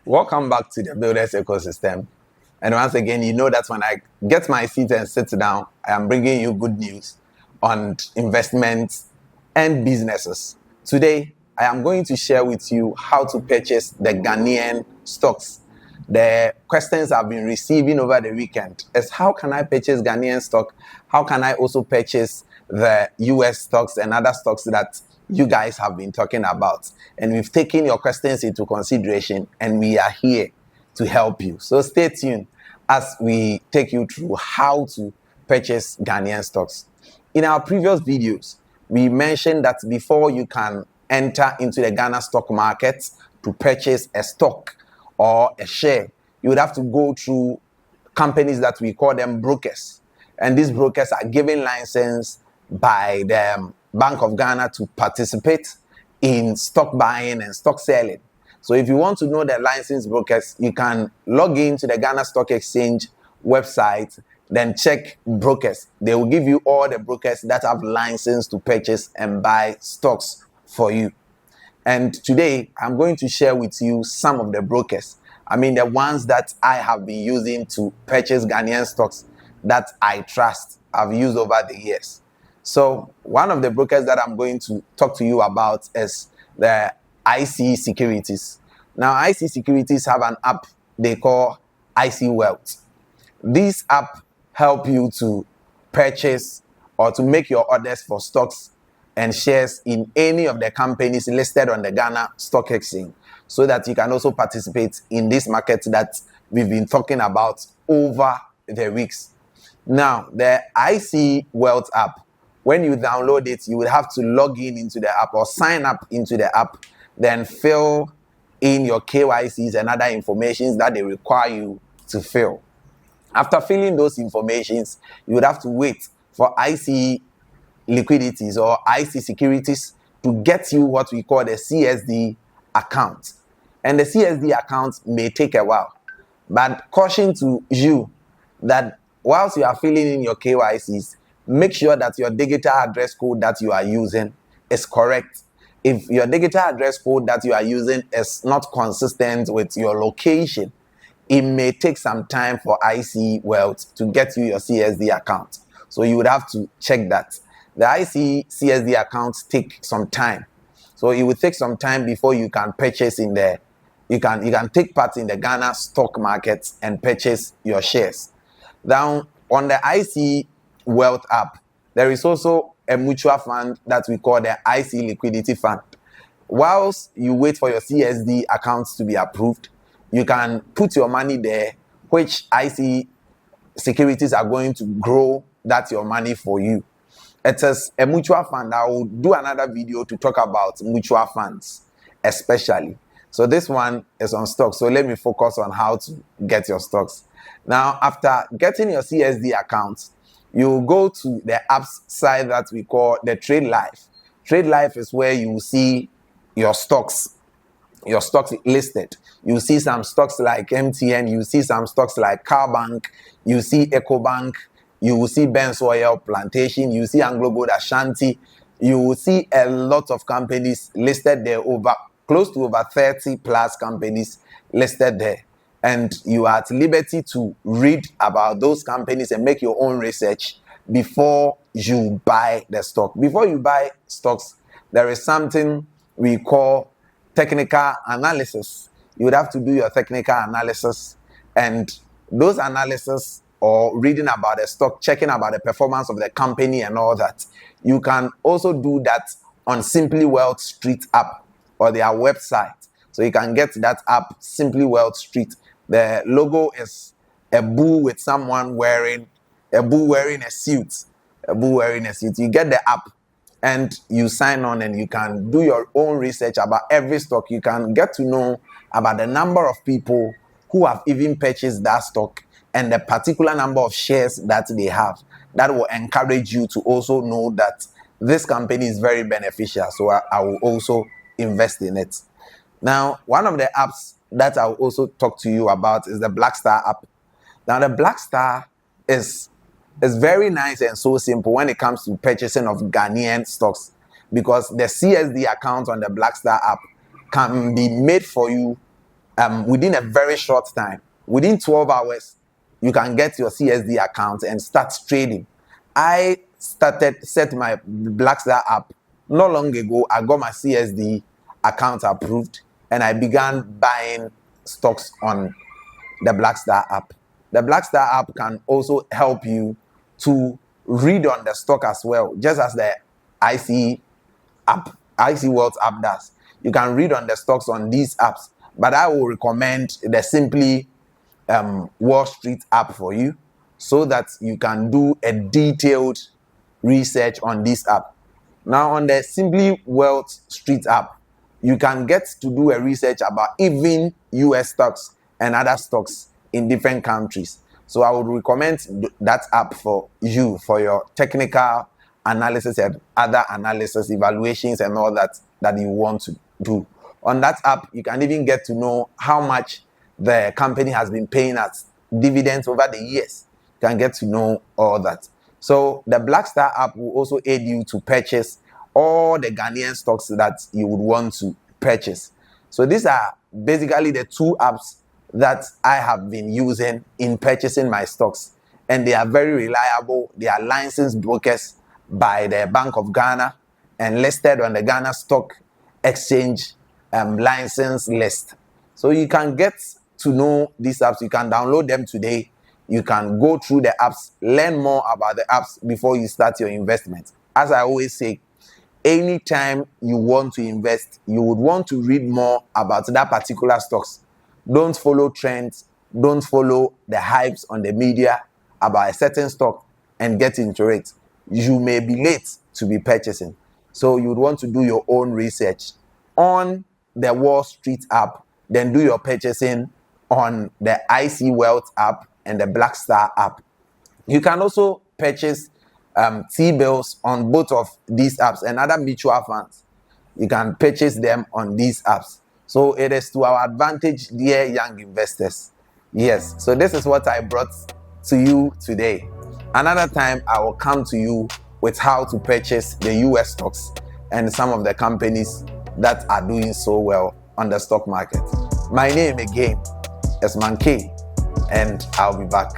Welcome back to the Builders Ecosystem. And once again, you know that when I get my seat and sit down, I am bringing you good news on investments and businesses. Today, I am going to share with you how to purchase the Ghanaian stocks. The questions I've been receiving over the weekend is how can I purchase Ghanaian stock? How can I also purchase the US stocks and other stocks that you guys have been talking about? And we've taken your questions into consideration and we are here to help you. So stay tuned as we take you through how to purchase Ghanaian stocks. In our previous videos, we mentioned that before you can enter into the Ghana stock market to purchase a stock or a share, you would have to go through companies that we call them brokers. And these brokers are given license by the Bank of Ghana to participate in stock buying and stock selling. So if you want to know the licensed brokers, you can log into the Ghana Stock Exchange website, then check brokers. They will give you all the brokers that have license to purchase and buy stocks for you. And today, I'm going to share with you some of the brokers. I mean, the ones that I have been using to purchase Ghanaian stocks that I trust, I've used over the years. So one of the brokers that I'm going to talk to you about is the IC Securities. Now, IC Securities have an app they call IC Wealth. This app help you to purchase or to make your orders for stocks and shares in any of the companies listed on the Ghana Stock Exchange, so that you can also participate in this market that we've been talking about over the weeks. Now, the IC Wealth app, when you download it, you will have to log in into the app or sign up into the app, then fill in your KYCs and other informations that they require you to fill. After filling those informations, you would have to wait for IC Liquidities or IC Securities to get you what we call the CSD account. And the CSD account may take a while. But caution to you that whilst you are filling in your KYCs, make sure that your digital address code that you are using is correct. If your digital address code that you are using is not consistent with your location, it may take some time for IC Wealth to get you your CSD account. So you would have to check that. The IC CSD accounts take some time. So it will take some time before you can purchase in there. You can take part in the Ghana stock market and purchase your shares. Now, on the IC Wealth app, there is also a mutual fund that we call the IC Liquidity Fund. Whilst you wait for your CSD accounts to be approved, you can put your money there, which IC Securities are going to grow that your money for you. It is a mutual fund. I will do another video to talk about mutual funds, especially. So this one is on stocks. So let me focus on how to get your stocks. Now, after getting your CSD account, you go to the app's side that we call the Trade Life. Trade Life is where you see your stocks listed. You see some stocks like MTN, you see some stocks like Carbank, you see EcoBank, you will see Ben's Oil Plantation, you see Anglo Gold Ashanti, you will see a lot of companies listed there, close to over 30 plus companies listed there. And you are at liberty to read about those companies and make your own research before you buy the stock. Before you buy stocks, there is something we call technical analysis. You would have to do your technical analysis, and those analysis or reading about the stock, checking about the performance of the company and all that. You can also do that on Simply Wealth Street app or their website. So you can get that app, Simply Wealth Street. The logo is a bull with someone wearing a suit. You get the app and you sign on and you can do your own research about every stock. You can get to know about the number of people who have even purchased that stock and the particular number of shares that they have. That will encourage you to also know that this company is very beneficial. So I will also invest in it. Now, one of the apps that I'll also talk to you about is the Black Star app. Now, the Black Star is very nice and so simple when it comes to purchasing of Ghanaian stocks, because the CSD account on the Black Star app can be made for you within a very short time. Within 12 hours, you can get your CSD account and start trading. I set my Blackstar app not long ago. I got my CSD account approved and I began buying stocks on the Blackstar app. The Blackstar app can also help you to read on the stock as well, just as the IC Wealth app does. You can read on the stocks on these apps, but I will recommend the Simply Wall Street app for you, so that you can do a detailed research on this app. Now, on the Simply Wall Street app, you can get to do a research about even US stocks and other stocks in different countries. So I would recommend that app for you, for your technical analysis and other analysis, evaluations and all that you want to do. On that app, you can even get to know how much the company has been paying as dividends over the years. You can get to know all that. So the Blackstar app will also aid you to purchase all the Ghanaian stocks that you would want to purchase. So these are basically the two apps that I have been using in purchasing my stocks, and they are very reliable. They are licensed brokers by the Bank of Ghana and listed on the Ghana Stock Exchange license list. So you can get to know these apps. You can download them today. You can go through the apps, learn more about the apps before you start your investment. As I always say, anytime you want to invest, you would want to read more about that particular stocks. Don't follow trends. Don't follow the hypes on the media about a certain stock and get into it. You may be late to be purchasing. So you would want to do your own research on the Wall Street app, then do your purchasing on the IC Wealth app and the Blackstar app. You can also purchase T-bills on both of these apps and other mutual funds. You can purchase them on these apps. So it is to our advantage, dear young investors. Yes, so this is what I brought to you today. Another time I will come to you with how to purchase the US stocks and some of the companies that are doing so well on the stock market. My name again is Man K, and I'll be back.